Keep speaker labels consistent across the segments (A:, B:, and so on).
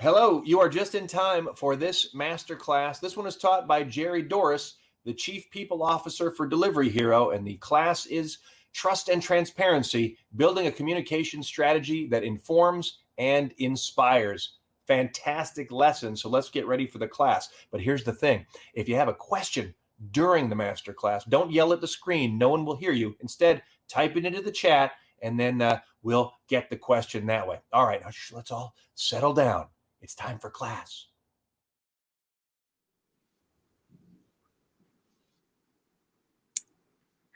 A: Hello, you are just in time for this masterclass. This one is taught by Jeri Doris, the Chief People Officer for Delivery Hero, and the class is Trust and Transparency, Building a Communication Strategy that Informs and Inspires. Fantastic lesson, so let's get ready for the class. But here's the thing. If you have a question during the masterclass, don't yell at the screen. No one will hear you. Instead, type it into the chat, and then we'll get the question that way. All right, now let's all settle down. It's time for class.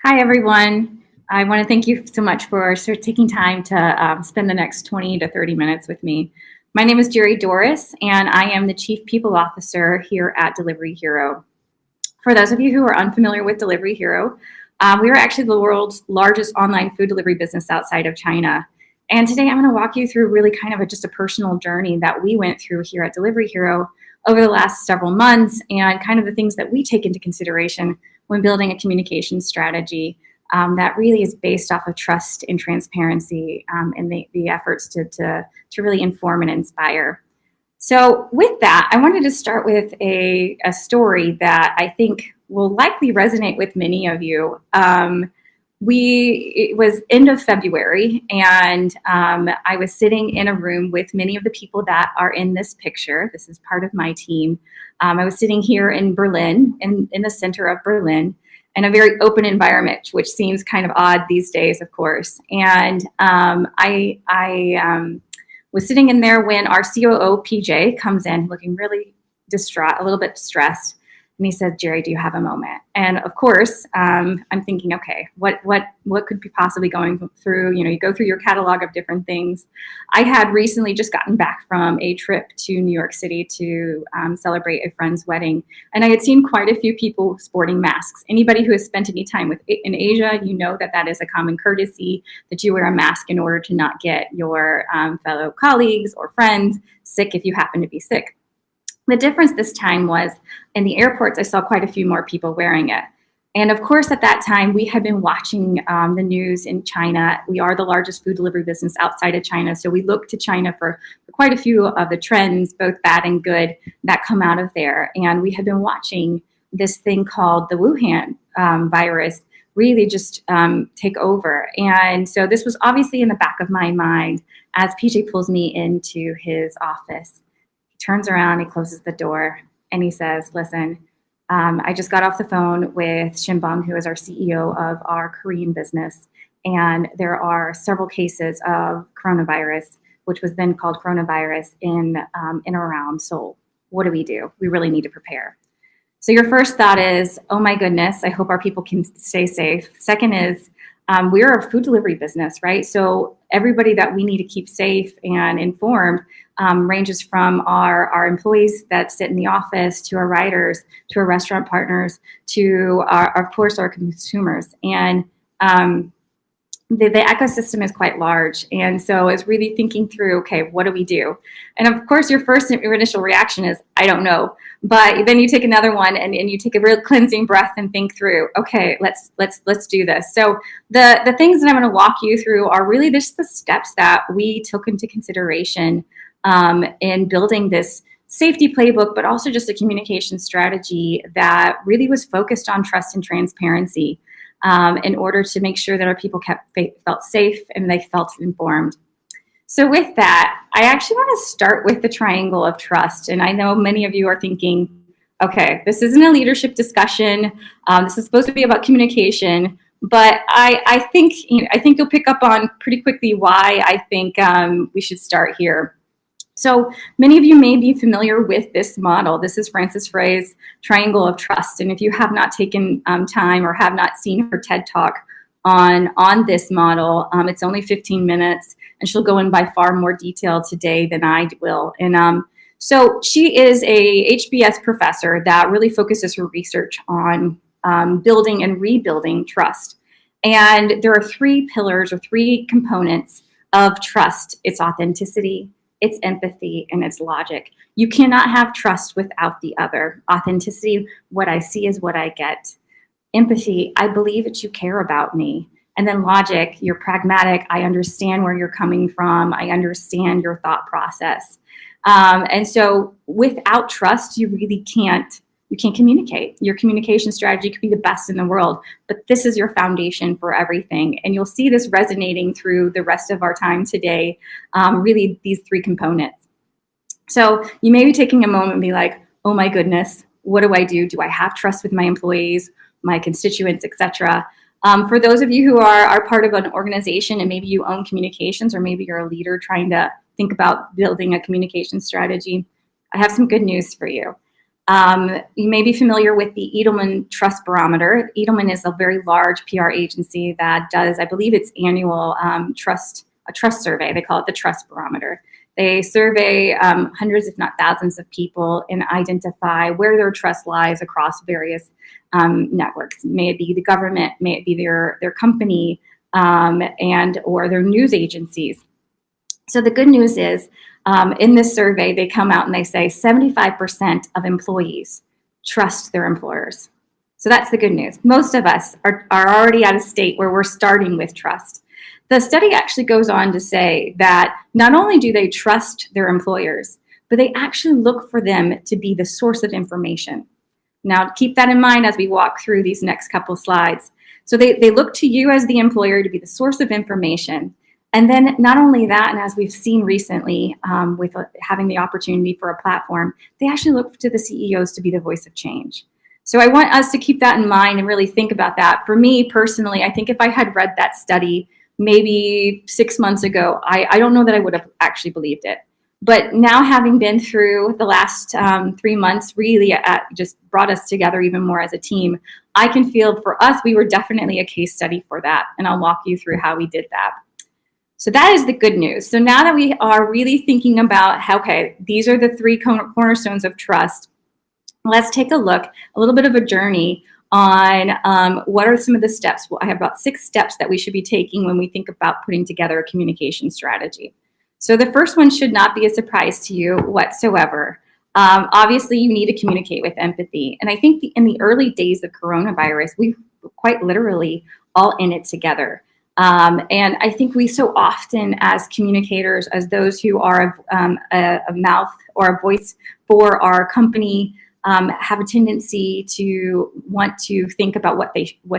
B: Hi, everyone. I want to thank you so much for taking time to spend the next 20 to 30 minutes with me. My name is Jeri Doris, and I am the Chief People Officer here at Delivery Hero. For those of you who are unfamiliar with Delivery Hero, we are actually the world's largest online food delivery business outside of China. And today I'm going to walk you through really kind of just a personal journey that we went through here at Delivery Hero over the last several months and kind of the things that we take into consideration when building a communication strategy that really is based off of trust and transparency and the efforts to really inform and inspire. So with that, I wanted to start with a story that I think will likely resonate with many of you. It was end of February, and I was sitting in a room with many of the people that are in this picture. This is part of my team. I was sitting here in Berlin, in the center of Berlin, in a very open environment, which seems kind of odd these days, of course. And I was sitting in there when our COO, PJ, comes in looking really distraught, a little bit distressed. And he said, "Jeri, do you have a moment?" And of course, I'm thinking, okay, what could be possibly going through? You know, you go through your catalog of different things. I had recently just gotten back from a trip to New York City to celebrate a friend's wedding. And I had seen quite a few people sporting masks. Anybody who has spent any time in Asia, you know that is a common courtesy, that you wear a mask in order to not get your fellow colleagues or friends sick if you happen to be sick. The difference this time was in the airports, I saw quite a few more people wearing it. And of course, at that time, we had been watching the news in China. We are the largest food delivery business outside of China. So we look to China for quite a few of the trends, both bad and good, that come out of there. And we had been watching this thing called the Wuhan virus really just take over. And so this was obviously in the back of my mind as PJ pulls me into his office. Turns around, he closes the door, and he says, "Listen, I just got off the phone with Shinbong, who is our CEO of our Korean business, and there are several cases of coronavirus, which was then called coronavirus, in and around Seoul. What do we do? We really need to prepare." So your first thought is, oh my goodness, I hope our people can stay safe. Second is, we're a food delivery business, right? So everybody that we need to keep safe and informed ranges from our employees that sit in the office, to our riders, to our restaurant partners, to of course, our consumers. And the ecosystem is quite large. And so it's really thinking through, okay, what do we do? And of course, your first initial reaction is, I don't know. But then you take another one and you take a real cleansing breath and think through, okay, let's do this. So the things that I'm going to walk you through are really just the steps that we took into consideration in building this safety playbook, but also just a communication strategy that really was focused on trust and transparency in order to make sure that our people felt safe and they felt informed. So with that, I actually want to start with the triangle of trust. And I know many of you are thinking, okay, this isn't a leadership discussion. This is supposed to be about communication. But I think you'll pick up on pretty quickly why I think we should start here. So many of you may be familiar with this model. This is Frances Frey's triangle of trust. And if you have not taken time or have not seen her TED Talk on this model, it's only 15 minutes, and she'll go in by far more detail today than I will. And so she is a HBS professor that really focuses her research on building and rebuilding trust. And there are three pillars or three components of trust. It's authenticity, it's empathy, and it's logic. You cannot have trust without the other. Authenticity, what I see is what I get. Empathy, I believe that you care about me. And then logic, you're pragmatic. I understand where you're coming from. I understand your thought process. And so without trust, you really can't communicate. Your communication strategy could be the best in the world, but this is your foundation for everything. And you'll see this resonating through the rest of our time today, really these three components. So you may be taking a moment and be like, oh my goodness, what do I do? Do I have trust with my employees, my constituents, etc.? For those of you who are part of an organization and maybe you own communications, or maybe you're a leader trying to think about building a communication strategy, I have some good news for you. You may be familiar with the Edelman Trust Barometer. Edelman is a very large PR agency that does, I believe, its annual trust survey. They call it the Trust Barometer. They survey hundreds, if not thousands, of people and identify where their trust lies across various networks. May it be the government, may it be their company, and or their news agencies. So the good news is, in this survey, they come out and they say 75% of employees trust their employers. So that's the good news. Most of us are already at a state where we're starting with trust. The study actually goes on to say that not only do they trust their employers, but they actually look for them to be the source of information. Now, keep that in mind as we walk through these next couple slides. So they look to you as the employer to be the source of information. And then not only that, and as we've seen recently with having the opportunity for a platform, they actually look to the CEOs to be the voice of change. So I want us to keep that in mind and really think about that. For me personally, I think if I had read that study maybe 6 months ago, I don't know that I would have actually believed it. But now, having been through the last 3 months, really just brought us together even more as a team. I can feel for us, we were definitely a case study for that. And I'll walk you through how we did that. So that is the good news. So now that we are really thinking about how, okay, these are the three cornerstones of trust, let's take a look, a little bit of a journey on what are some of the steps. Well, I have about 6 steps that we should be taking when we think about putting together a communication strategy. So the first one should not be a surprise to you whatsoever. Obviously, you need to communicate with empathy. And I think in the early days of coronavirus, we were quite literally all in it together. And I think we so often, as communicators, as those who are a mouth or a voice for our company, have a tendency to want to think about what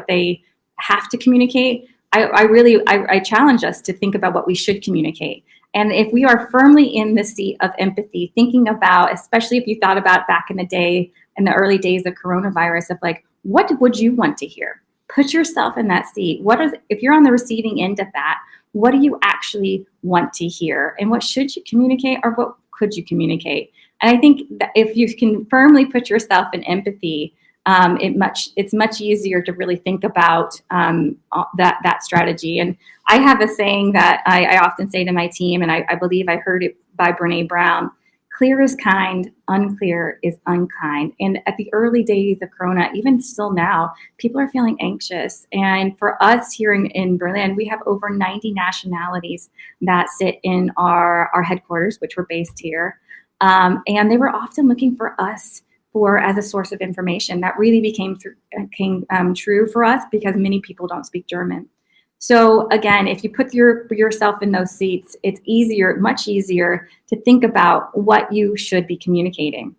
B: they have to communicate. I challenge us to think about what we should communicate. And if we are firmly in the seat of empathy, thinking about, especially if you thought about back in the day, in the early days of coronavirus, of like, what would you want to hear? Put yourself in that seat. If you're on the receiving end of that, what do you actually want to hear? And what should you communicate, or what could you communicate? And I think that if you can firmly put yourself in empathy, it's much easier to really think about that strategy. And I have a saying that I often say to my team, and I believe I heard it by Brene Brown: clear is kind, unclear is unkind. And at the early days of Corona, even still now, people are feeling anxious. And for us here in Berlin, we have over 90 nationalities that sit in our headquarters, which we're based here. And they were often looking for us as a source of information. That really became true for us because many people don't speak German. So again, if you put yourself in those seats, it's much easier to think about what you should be communicating.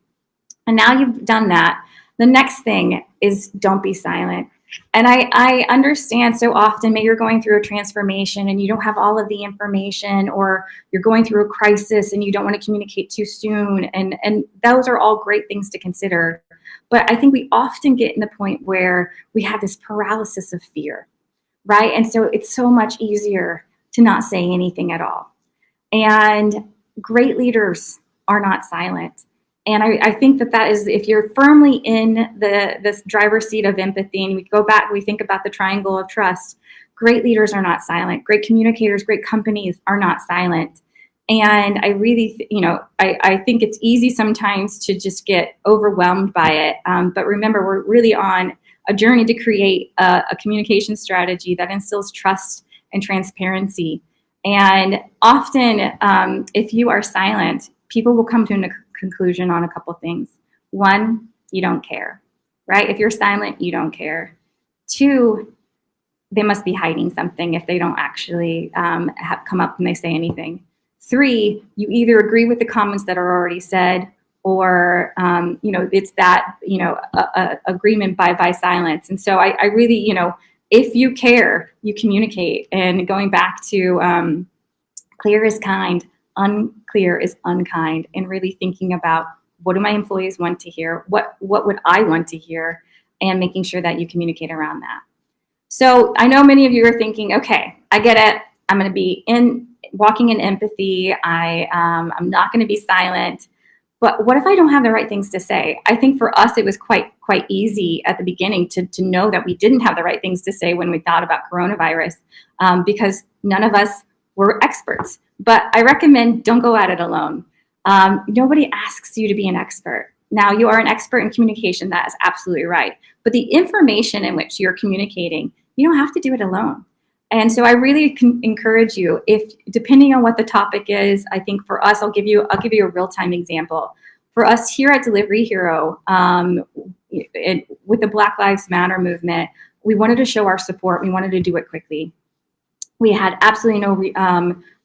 B: And now you've done that, the next thing is don't be silent. And I understand so often, maybe you're going through a transformation and you don't have all of the information, or you're going through a crisis and you don't want to communicate too soon. And those are all great things to consider. But I think we often get in the point where we have this paralysis of fear, right? And so it's so much easier to not say anything at all. And great leaders are not silent. And I think that is, if you're firmly in this driver's seat of empathy, and we go back, we think about the triangle of trust, great leaders are not silent. Great communicators, great companies are not silent. And I really, I think it's easy sometimes to just get overwhelmed by it. But remember, we're really on a journey to create a communication strategy that instills trust and transparency. And often, if you are silent, people will come to a conclusion on a couple things. One, you don't care, right? If you're silent, you don't care. Two, they must be hiding something if they don't actually have come up and they say anything. 3, you either agree with the comments that are already said, or it's that agreement by silence. And so I really, if you care, you communicate. And going back to clear is kind, unclear is unkind, and really thinking about, what do my employees want to hear? What would I want to hear? And making sure that you communicate around that. So I know many of you are thinking, okay, I get it. I'm going to be walking in empathy. I'm not going to be silent. But what if I don't have the right things to say? I think for us, it was quite easy at the beginning to know that we didn't have the right things to say when we thought about coronavirus, because none of us were experts. But I recommend, don't go at it alone. Nobody asks you to be an expert. Now, you are an expert in communication. That is absolutely right. But the information in which you're communicating, you don't have to do it alone. And so I really encourage you, if depending on what the topic is, I think for us, I'll give you a real-time example. For us here at Delivery Hero, with the Black Lives Matter movement, we wanted to show our support. We wanted to do it quickly. We had absolutely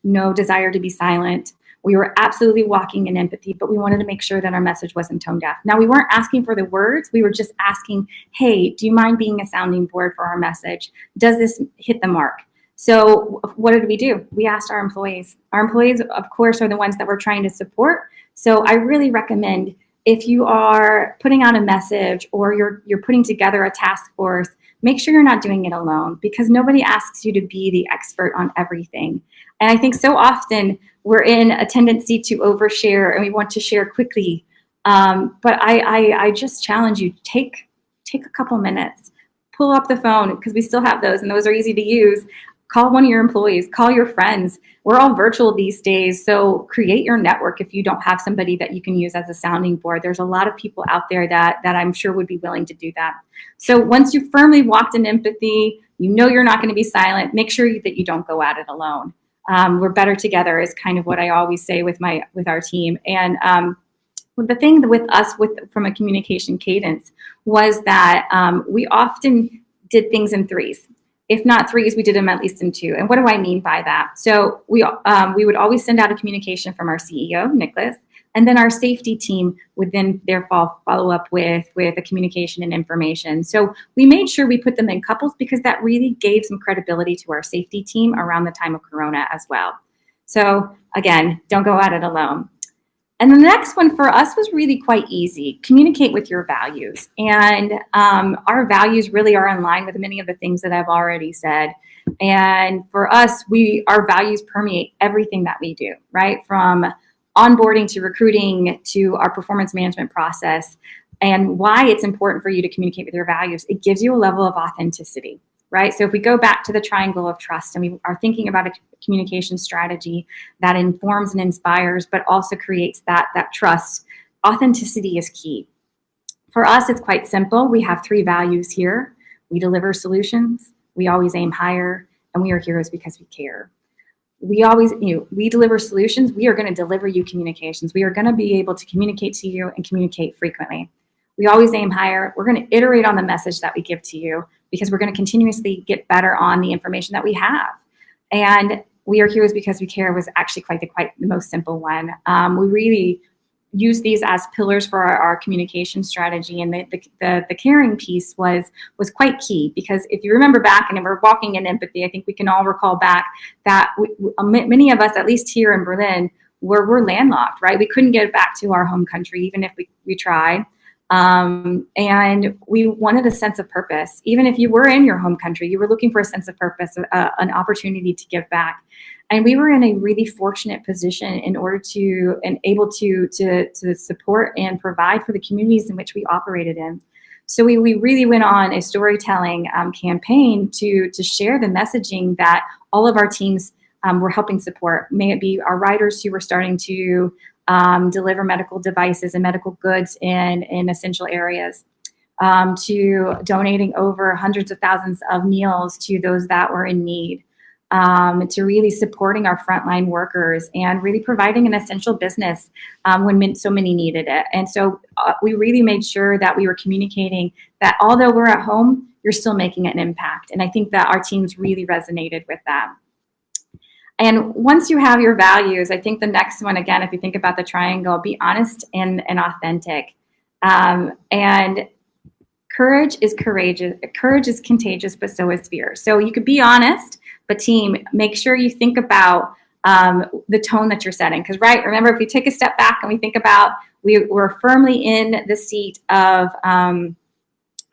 B: no desire to be silent. We were absolutely walking in empathy, but we wanted to make sure that our message wasn't tone deaf. Now, we weren't asking for the words. We were just asking, hey, do you mind being a sounding board for our message? Does this hit the mark? So what did we do? We asked our employees. Our employees, of course, are the ones that we're trying to support. So I really recommend, if you are putting out a message or you're putting together a task force, make sure you're not doing it alone, because nobody asks you to be the expert on everything. And I think so often we're in a tendency to overshare and we want to share quickly. But I just challenge you, take a couple minutes, pull up the phone, because we still have those and those are easy to use. Call one of your employees, call your friends. We're all virtual these days, so create your network if you don't have somebody that you can use as a sounding board. There's a lot of people out there that I'm sure would be willing to do that. So once you firmly walked in empathy, you're not going to be silent, make sure that you don't go at it alone. We're better together is kind of what I always say with our team. And the thing with us from a communication cadence was that we often did things in threes. If not threes, we did them at least in two. And what do I mean by that? So we would always send out a communication from our CEO, Nicholas, and then our safety team would then follow up with a communication and information. So we made sure we put them in couples, because that really gave some credibility to our safety team around the time of Corona as well. So again, don't go at it alone. And the next one for us was really quite easy. Communicate with your values. And our values really are in line with many of the things that I've already said. And for us, our values permeate everything that we do, right? From onboarding to recruiting to our performance management process. And why it's important for you to communicate with your values, it gives you a level of authenticity, right? So if we go back to the triangle of trust and we are thinking about a communication strategy that informs and inspires, but also creates that trust, authenticity is key. For us, it's quite simple. We have 3 values here. We deliver solutions, we always aim higher, and we are heroes because we care. We always, we deliver solutions. We are going to deliver you communications. We are going to be able to communicate to you and communicate frequently. We always aim higher. We're going to iterate on the message that we give to you, because we're going to continuously get better on the information that we have. And we are heroes because we care was actually quite the most simple one. We really use these as pillars for our communication strategy, and the caring piece was quite key, because if you remember back, and we're walking in empathy, I think we can all recall back that many of us, at least here in Berlin, we're landlocked, right? We couldn't get back to our home country, even if we tried. And we wanted a sense of purpose. Even if you were in your home country, you were looking for a sense of purpose, an opportunity to give back. And we were in a really fortunate position in order to and able to support and provide for the communities in which we operated in. So we really went on a storytelling campaign to share the messaging that all of our teams were helping support. May it be our riders who were starting to deliver medical devices and medical goods in essential areas, to donating over hundreds of thousands of meals to those that were in need, to really supporting our frontline workers and really providing an essential business when so many needed it. And so we really made sure that we were communicating that although we're at home, you're still making an impact. And I think that our teams really resonated with that. And once you have your values, I think the next one, again, if you think about the triangle, be honest and authentic. And courage is courageous. Courage is contagious, but so is fear. So you could be honest, but team, make sure you think about the tone that you're setting. Because, right, remember, if we take a step back and we think about we're firmly in the seat of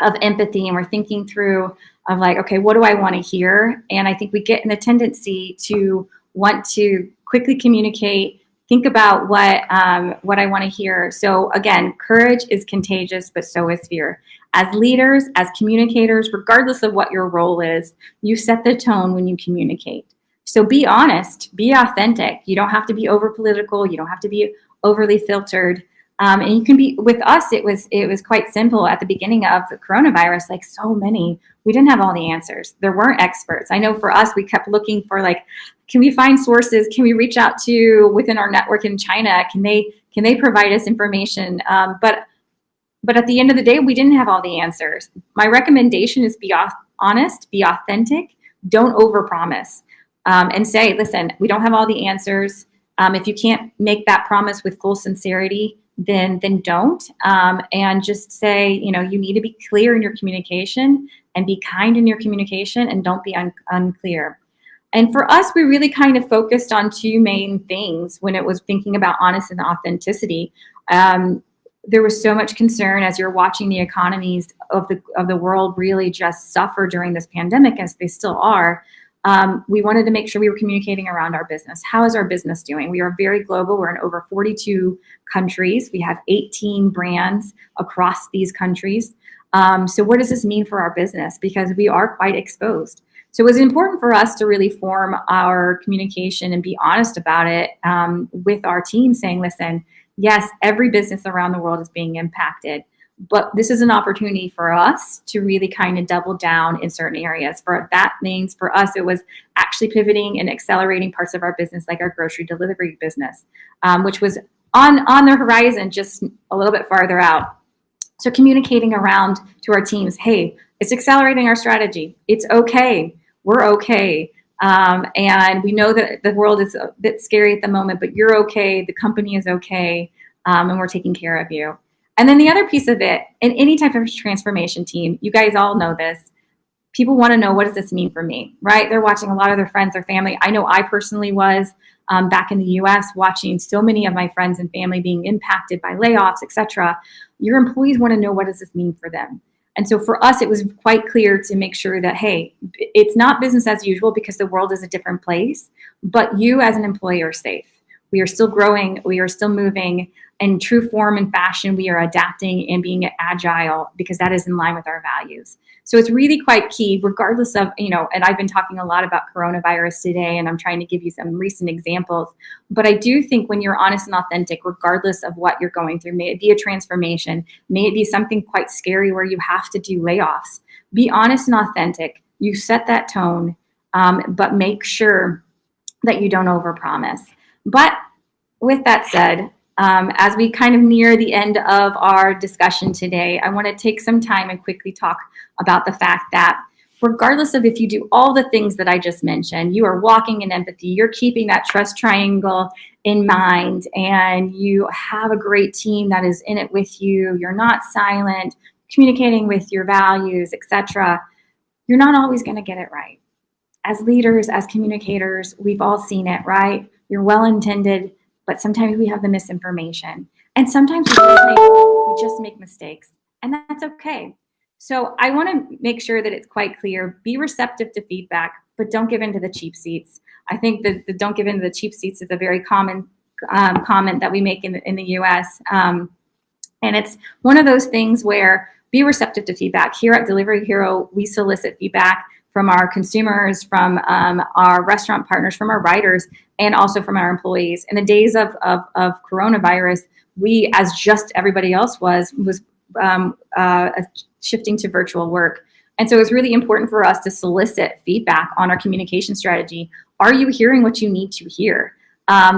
B: empathy, and we're thinking through of like, okay, what do I want to hear? And I think we get in the tendency to want to quickly communicate, think about what I want to hear. So again, courage is contagious, but so is fear. As leaders, as communicators, regardless of what your role is, you set the tone when you communicate. So be honest, be authentic. You don't have to be over political. You don't have to be overly filtered. And you can be, with us, it was quite simple at the beginning of the coronavirus, like so many, we didn't have all the answers. There weren't experts. I know for us, we kept looking for like, can we find sources? Can we reach out to within our network in China? Can they provide us information? But at the end of the day, we didn't have all the answers. My recommendation is be honest, be authentic, don't overpromise, and say, listen, we don't have all the answers. If you can't make that promise with full sincerity, then don't. And just say, you need to be clear in your communication and be kind in your communication, and don't be unclear. And for us, we really kind of focused on two main things when it was thinking about honest and authenticity. There was so much concern as you're watching the economies of the world really just suffer during this pandemic, as they still are. We wanted to make sure we were communicating around our business. How is our business doing? We are very global. We're in over 42 countries. We have 18 brands across these countries. So what does this mean for our business? Because we are quite exposed. So it was important for us to really form our communication and be honest about it with our team, saying, listen, yes, every business around the world is being impacted, but this is an opportunity for us to really kind of double down in certain areas. That means for us, it was actually pivoting and accelerating parts of our business, like our grocery delivery business, which was on the horizon, just a little bit farther out. So communicating around to our teams, hey, it's accelerating our strategy. It's okay. We're okay. And we know that the world is a bit scary at the moment, but you're okay. The company is okay. And we're taking care of you. And then the other piece of it, in any type of transformation team, you guys all know this, people want to know, what does this mean for me, right? They're watching a lot of their friends, their family. I know I personally was back in the US watching so many of my friends and family being impacted by layoffs, et cetera. Your employees want to know, what does this mean for them? And so for us, it was quite clear to make sure that, hey, it's not business as usual because the world is a different place, but you as an employee are safe. We are still growing. We are still moving in true form and fashion. We are adapting and being agile because that is in line with our values. So it's really quite key, regardless of, and I've been talking a lot about coronavirus today, and I'm trying to give you some recent examples. But I do think when you're honest and authentic, regardless of what you're going through, may it be a transformation, may it be something quite scary where you have to do layoffs, be honest and authentic. You set that tone, but make sure that you don't overpromise. But with that said, as we kind of near the end of our discussion today, I want to take some time and quickly talk about the fact that regardless of if you do all the things that I just mentioned, you are walking in empathy, you're keeping that trust triangle in mind, and you have a great team that is in it with you, you're not silent, communicating with your values, etc., you're not always going to get it right. As leaders, as communicators, we've all seen it, right? You're well-intended, but sometimes we have the misinformation. And sometimes we just make mistakes, and that's okay. So I want to make sure that it's quite clear, be receptive to feedback, but don't give in to the cheap seats. I think that the don't give in to the cheap seats is a very common comment that we make in the US. And it's one of those things where be receptive to feedback. Here at Delivery Hero, we solicit feedback from our consumers, from our restaurant partners, from our riders, and also from our employees. In the days of coronavirus, we, as just everybody else was shifting to virtual work. And so it's really important for us to solicit feedback on our communication strategy. Are you hearing what you need to hear?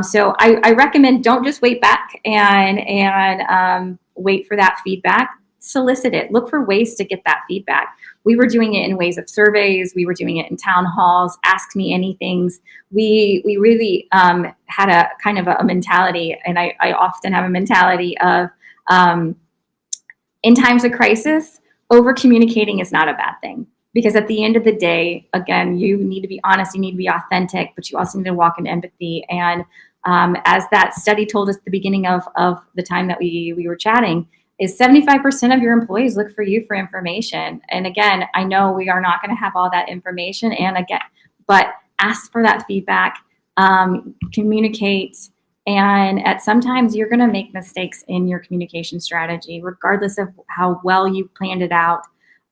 B: So I recommend don't just wait back and wait for that feedback. solicit it. Look for ways to get that feedback. We were doing it in ways of surveys. We were doing it in town halls, ask me anythings. We really had a kind of a mentality, and I often have a mentality of in times of crisis, over communicating is not a bad thing. Because at the end of the day, again, you need to be honest, you need to be authentic, but you also need to walk in empathy. And as that study told us at the beginning of the time that we were chatting, is 75% of your employees look for you for information. And again, I know we are not going to have all that information. And again, but ask for that feedback, communicate. And sometimes you're going to make mistakes in your communication strategy, regardless of how well you planned it out.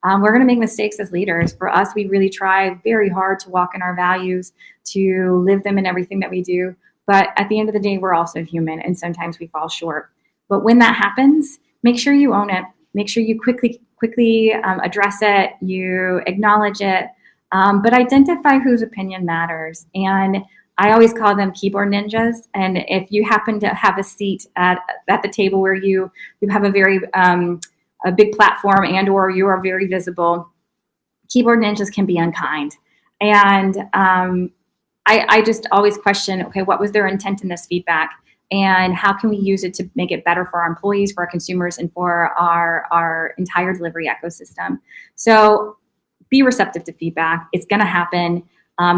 B: We're going to make mistakes as leaders. For us, we really try very hard to walk in our values, to live them in everything that we do. But at the end of the day, we're also human, and sometimes we fall short. But when that happens, make sure you own it. Make sure you quickly address it, you acknowledge it, but identify whose opinion matters. And I always call them keyboard ninjas. And if you happen to have a seat at the table where you have a very a big platform and or you are very visible, keyboard ninjas can be unkind. And I just always question, okay, what was their intent in this feedback? And how can we use it to make it better for our employees, for our consumers, and for our entire delivery ecosystem? So be receptive to feedback. It's going to happen.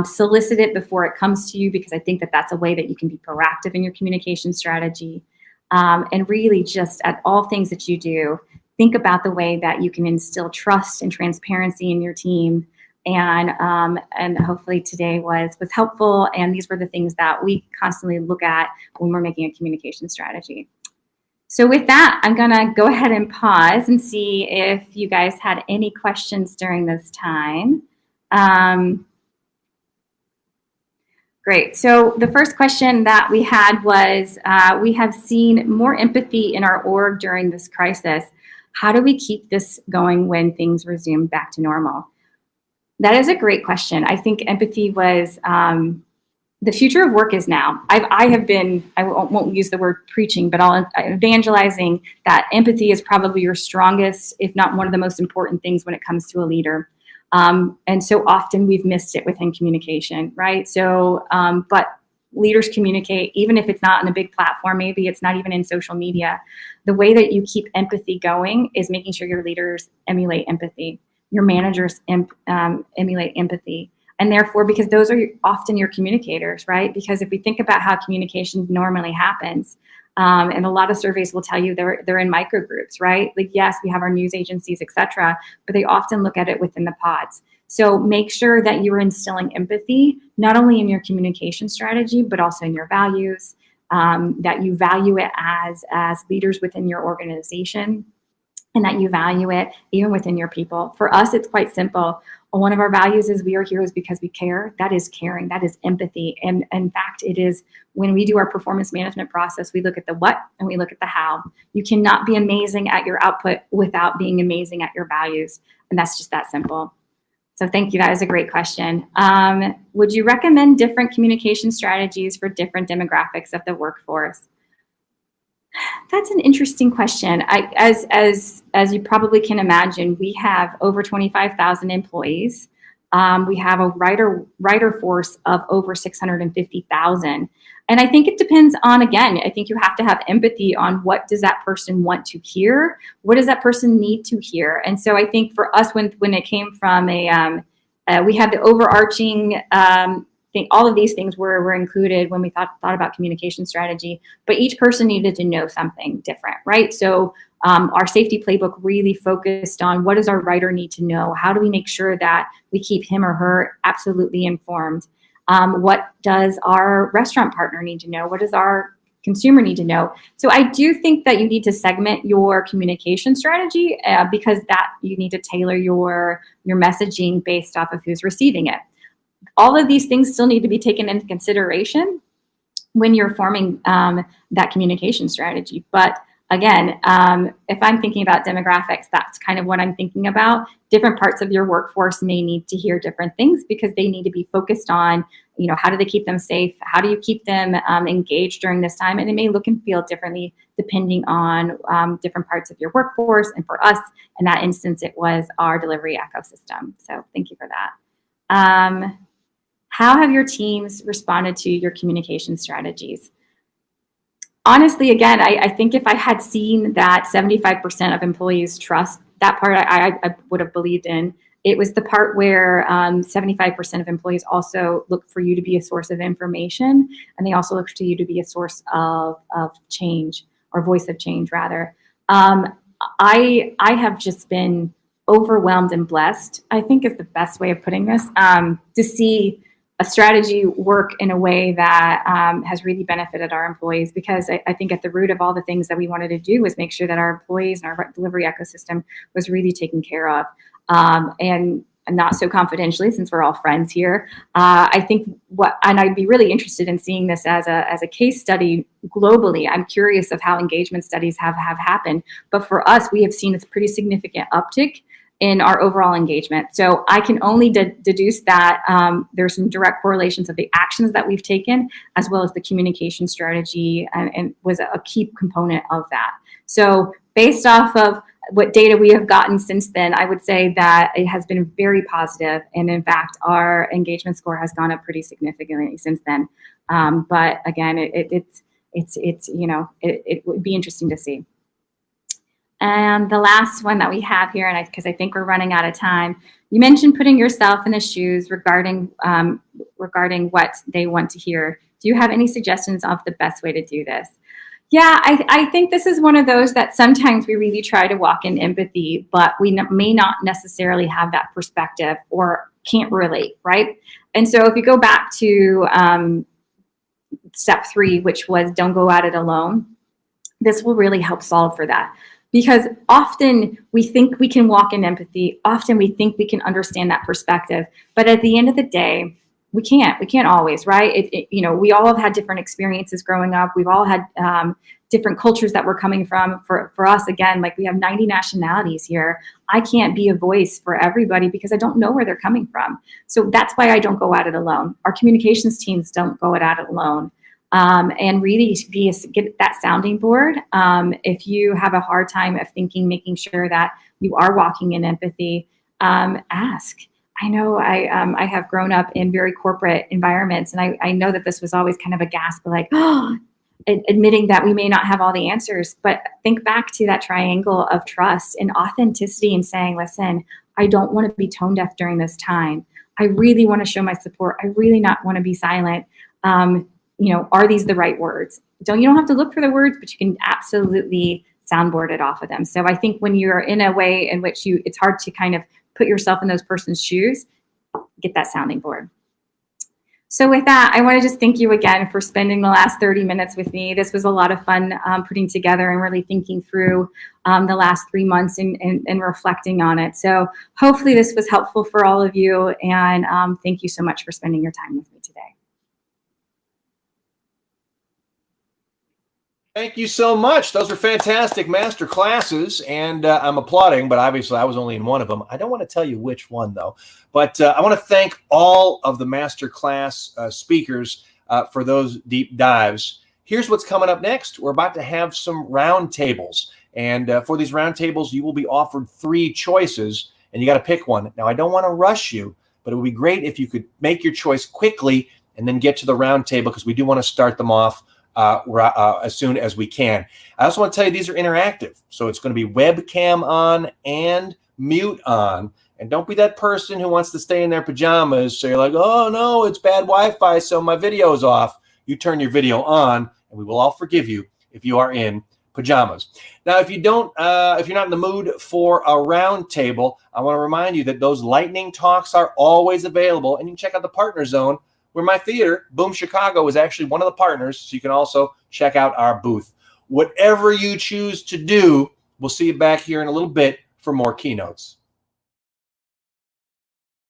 B: Solicit it before it comes to you, because I think that that's a way that you can be proactive in your communication strategy. And really just at all things that you do, think about the way that you can instill trust and transparency in your team. And hopefully today was helpful. And these were the things that we constantly look at when we're making a communication strategy. So with that, I'm going to go ahead and pause and see if you guys had any questions during this time. Great. So the first question that we had was, we have seen more empathy in our org during this crisis. How do we keep this going when things resume back to normal? That is a great question. I think empathy was the future of work is now. I won't use the word preaching, but I'll evangelizing that empathy is probably your strongest, if not one of the most important things when it comes to a leader. And so often we've missed it within communication, right? So, but leaders communicate, even if it's not on a big platform, maybe it's not even in social media. The way that you keep empathy going is making sure your leaders emulate empathy. Your managers emulate empathy. And therefore, because those are often your communicators, right? Because if we think about how communication normally happens, and a lot of surveys will tell you they're in micro groups, right? Like, yes, we have our news agencies, et cetera, but they often look at it within the pods. So make sure that you are instilling empathy, not only in your communication strategy, but also in your values, that you value it as leaders within your organization, and that you value it even within your people. For us, it's quite simple. One of our values is we are heroes because we care. That is caring. That is empathy. And in fact, it is when we do our performance management process, we look at the what and we look at the how. You cannot be amazing at your output without being amazing at your values. And that's just that simple. So thank you. That is a great question. Would you recommend different communication strategies for different demographics of the workforce? That's an interesting question. As you probably can imagine, we have over 25,000 employees. We have a writer force of over 650,000. And I think it depends on, again, I think you have to have empathy on what does that person want to hear? What does that person need to hear? And so I think for us, when it came from we had the overarching thing, all of these things were included when we thought about communication strategy, but each person needed to know something different, right? So our safety playbook really focused on what does our writer need to know? How do we make sure that we keep him or her absolutely informed? What does our restaurant partner need to know? What does our consumer need to know? So I do think that you need to segment your communication strategy because that you need to tailor your messaging based off of who's receiving it. All of these things still need to be taken into consideration when you're forming that communication strategy. But again, if I'm thinking about demographics, that's kind of what I'm thinking about. Different parts of your workforce may need to hear different things because they need to be focused on, how do they keep them safe? How do you keep them engaged during this time? And it may look and feel differently depending on different parts of your workforce. And for us, in that instance, it was our delivery ecosystem. So thank you for that. How have your teams responded to your communication strategies? Honestly, again, I think if I had seen that 75% of employees trust, that part I would have believed in. It was the part where 75% of employees also look for you to be a source of information, and they also look to you to be a source of change, or voice of change, rather. I have just been overwhelmed and blessed, I think is the best way of putting this, to see a strategy work in a way that has really benefited our employees, because I think at the root of all the things that we wanted to do was make sure that our employees and our delivery ecosystem was really taken care of. And not so confidentially, since we're all friends here, I think and I'd be really interested in seeing this as a case study globally. I'm curious of how engagement studies have happened, but for us, we have seen a pretty significant uptick in our overall engagement. So I can only deduce that there's some direct correlations of the actions that we've taken, as well as the communication strategy, and was a key component of that. So based off of what data we have gotten since then, I would say that it has been very positive, and in fact, our engagement score has gone up pretty significantly since then. But again, it would be interesting to see. And the last one that we have here, and because I think we're running out of time, you mentioned putting yourself in the shoes regarding what they want to hear. Do you have any suggestions of the best way to do this? Yeah, I think this is one of those that sometimes we really try to walk in empathy, but we may not necessarily have that perspective or can't relate, right? And so if you go back to step 3, which was don't go at it alone, this will really help solve for that. Because often we think we can walk in empathy. Often we think we can understand that perspective. But at the end of the day, we can't. We can't always, right? We all have had different experiences growing up. We've all had different cultures that we're coming from. For us, again, like we have 90 nationalities here. I can't be a voice for everybody because I don't know where they're coming from. So that's why I don't go at it alone. Our communications teams don't go at it alone. And really get that sounding board. If you have a hard time of making sure that you are walking in empathy, ask. I know I have grown up in very corporate environments, and I know that this was always kind of a gasp, like, admitting that we may not have all the answers. But think back to that triangle of trust and authenticity, and saying, listen, I don't want to be tone deaf during this time. I really want to show my support. I really not want to be silent. Are these the right words? You don't have to look for the words, but you can absolutely soundboard it off of them. So I think when you're in a way in which it's hard to kind of put yourself in those person's shoes, get that sounding board. So with that, I want to just thank you again for spending the last 30 minutes with me. This was a lot of fun putting together and really thinking through the last 3 months and reflecting on it. So hopefully this was helpful for all of you. And thank you so much for spending your time with me today.
A: Thank you so much. Those are fantastic master classes, and I'm applauding, but obviously I was only in one of them. I don't want to tell you which one, though, but I want to thank all of the master class speakers for those deep dives. Here's what's coming up next. We're about to have some round tables, and for these round tables, you will be offered 3 choices, and you got to pick one. Now, I don't want to rush you, but it would be great if you could make your choice quickly and then get to the round table, because we do want to start them off as soon as we can. I also want to tell you these are interactive. So it's going to be webcam on and mute on. And don't be that person who wants to stay in their pajamas. So you're like, oh no, it's bad Wi-Fi, so my video's off. You turn your video on, and we will all forgive you if you are in pajamas. Now, if you're not in the mood for a round table, I want to remind you that those lightning talks are always available, and you can check out the partner zone, where my theater, Boom Chicago, is actually one of the partners, so you can also check out our booth. Whatever you choose to do, we'll see you back here in a little bit for more keynotes.